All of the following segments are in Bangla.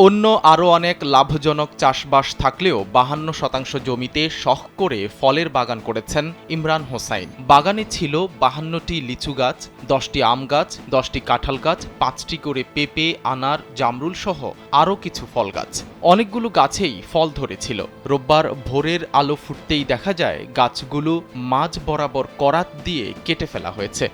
অন্য আরও অনেক লাভজনক চাষবাস থাকলেও 52% জমিতে শখ করে ফলের বাগান করেছেন ইমরান হোসাইন। বাগানে ছিল 52টি লিচু গাছ, 10টি আম গাছ, 10টি কাঁঠাল গাছ, 5টি করে পেঁপে, আনার, জামরুল সহ আরও কিছু ফল গাছ। অনেকগুলো গাছেই ফল ধরেছিল। রোববার ভোরের আলো ফুটতেই দেখা যায় গাছগুলো মাঝ বরাবর করাত দিয়ে কেটে ফেলা হয়েছে।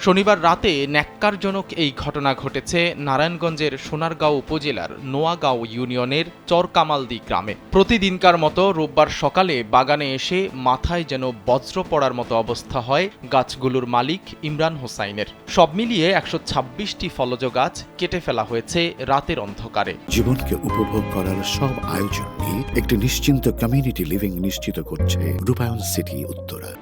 শনিবার রাতে ন্যাক্কারজনক এই ঘটনা ঘটেছে নারায়ণগঞ্জের সোনারগাঁও উপজেলার নোয়াগাঁও ইউনিয়নের চরকামালদি গ্রামে। প্রতিদিনকার মতো রোববার সকালে বাগানে এসে মাথায় যেন বজ্র পড়ার মতো অবস্থা হয় গাছগুলোর মালিক ইমরান হোসাইনের। সব মিলিয়ে 126টি ফলজ গাছ কেটে ফেলা হয়েছে রাতের অন্ধকারে। জীবনকে উপভোগ করার সব আয়োজন নিয়ে একটি নিশ্চিন্ত কমিউনিটি লিভিং নিশ্চিত করছে রূপায়ণ সিটি উত্তরা।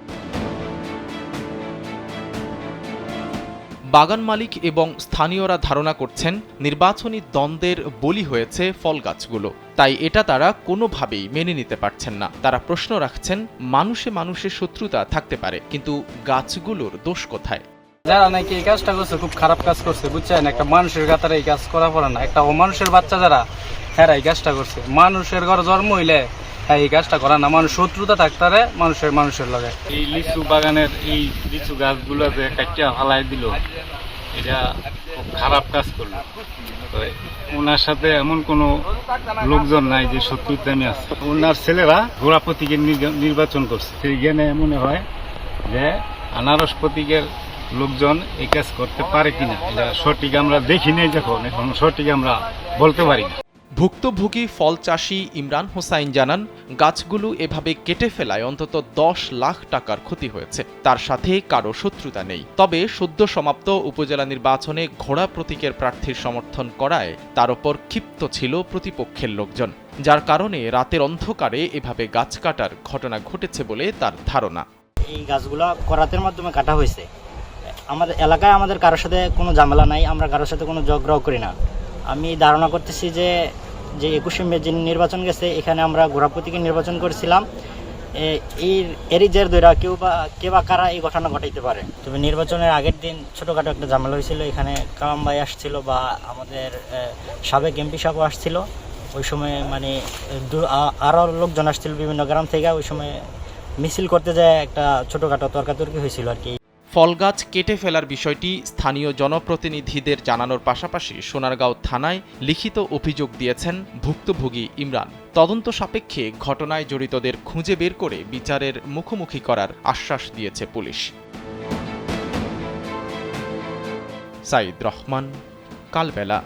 বাগান মালিক এবং স্থানীয়রা ধারণা করছেন নির্বাচনী দ্বন্দ্বের বলি হয়েছে ফল গাছগুলো, তাই এটা তারা কোনোভাবেই মেনে নিতে পারছেন না। তারা প্রশ্ন রাখছেন, মানুষে মানুষের শত্রুতা থাকতে পারে, কিন্তু গাছগুলোর দোষ কোথায়? যারা নাকি এই কাজটা করছে খুব খারাপ কাজ করছে, বুঝছেন? একটা মানুষের কাতারে এই কাজ করা পড়ে না। একটা অমানুষের বাচ্চা যারা হ্যাঁ এই কাজটা করছে, মানুষের ঘরে জন্ম হইলে হ্যাঁ এই কাজটা করা না। মানুষ শত্রুতা থাকতারে মানুষের লগে। এই লিচু বাগানের এই লিচু গাছগুলো যে কাটিয়া ফালাই দিল, এটা খুব খারাপ কাজ করলো। তো ওনার সাথে এমন কোনো লোকজন নাই যে শত্রুতা নিয়ে আসছে। ওনার ছেলেরা ঘোড়া প্রতীকের নির্বাচন করছে। সেইখানে মনে হয় যে আনারস প্রতীকের লোকজন এই কাজ করতে পারে কিনা, এটা সঠিক আমরা দেখি নাই, এখন সঠিক আমরা বলতে পারি না। ভুক্তভোগী ফল চাষী ইমরান হোসাইন জানান, গাছগুলো এভাবে কেটে ফেলায় অন্তত 10 লাখ টাকার ক্ষতি হয়েছে। তার সাথে কারো শত্রুতা নেই। তবে সদ্য সমাপ্ত উপজেলা নির্বাচনে ঘোড়া প্রতীকের প্রার্থীর সমর্থন করায় তার ওপর ক্ষিপ্ত ছিল প্রতিপক্ষের লোকজন, যার কারণে রাতের অন্ধকারে এভাবে গাছ কাটার ঘটনা ঘটেছে বলে তার ধারণা। এই গাছগুলো করাতের মাধ্যমে কাটা হয়েছে। আমাদের এলাকায় আমাদের কারোর সাথে কোনো ঝামেলা নাই, আমরা কারোর সাথে কোনো ঝগড়াও করি না। আমি ধারণা করতেছি যে 21শে মে যে নির্বাচন গেছে, এখানে আমরা ঘোড়া প্রতীকে নির্বাচন করেছিলাম। এরই জের ধরে কেউ বা কারা এই ঘটনা ঘটাইতে পারে। তবে নির্বাচনের আগের দিন ছোটোখাটো একটা ঝামেলা হয়েছিল। এখানে কালাম ভাই আসছিল বা আমাদের সাবেক এমপি সাহেব আসছিল। ওই সময় মানে আরও লোকজন আসছিল বিভিন্ন গ্রাম থেকে। ওই সময় মিছিল করতে যায় একটা ছোটোখাটো তর্কাতর্কি হয়েছিল আর কি। ফল গাছ কেটে ফেলার বিষয়টি স্থানীয় জনপ্রতিনিধিদের জানানোর পাশাপাশি সোনারগাঁও থানায় লিখিত অভিযোগ দিয়েছেন ভুক্তভোগী ইমরান। তদন্ত সাপেক্ষে ঘটনায় জড়িতদের খুঁজে বের করে বিচারের মুখোমুখি করার আশ্বাস দিয়েছে পুলিশ। সাইদ রহমান, কালবেলা।